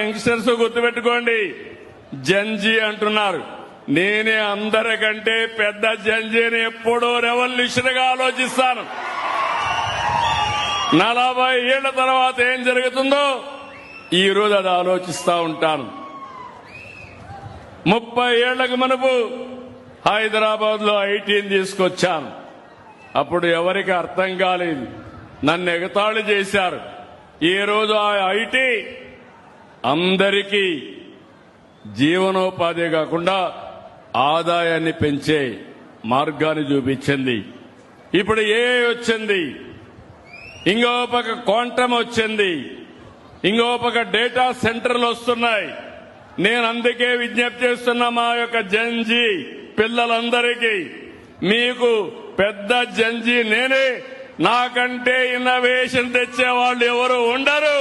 Youngsters గుర్తుపెట్టుకోండి, జంజీ అంటున్నారు. నేనే అందరికంటే పెద్ద జంజీని ఎప్పుడూ రెవల్యూషన్ గా ఆలోచిస్తాను. 40 ఏళ్ల తర్వాత ఏం జరుగుతుందో ఈ రోజు అది ఆలోచిస్తా ఉంటాను. 30 ఏళ్లకు మునుపు హైదరాబాద్ లో ఐటీని తీసుకొచ్చాను. అప్పుడు ఎవరికి అర్థం కాలేదు, నన్ను ఎగతాళి చేశారు. ఈ రోజు ఆ ఐటీ అందరికీ జీవనోపాధి కాకుండా ఆదాయాన్ని పెంచే మార్గాన్ని చూపించింది. ఇప్పుడు ఏఐ వచ్చింది, ఇంకో పక్క క్వాంటమ్ వచ్చింది, ఇంకో పక్క డేటా సెంటర్లు వస్తున్నాయి. నేను అందుకే విజ్ఞప్తి చేస్తున్నా మా యొక్క జంజీ పిల్లలందరికీ, మీకు పెద్ద జంజీ నేనే. నాకంటే ఇన్నోవేషన్ తెచ్చే వాళ్ళు ఎవరు ఉండరు.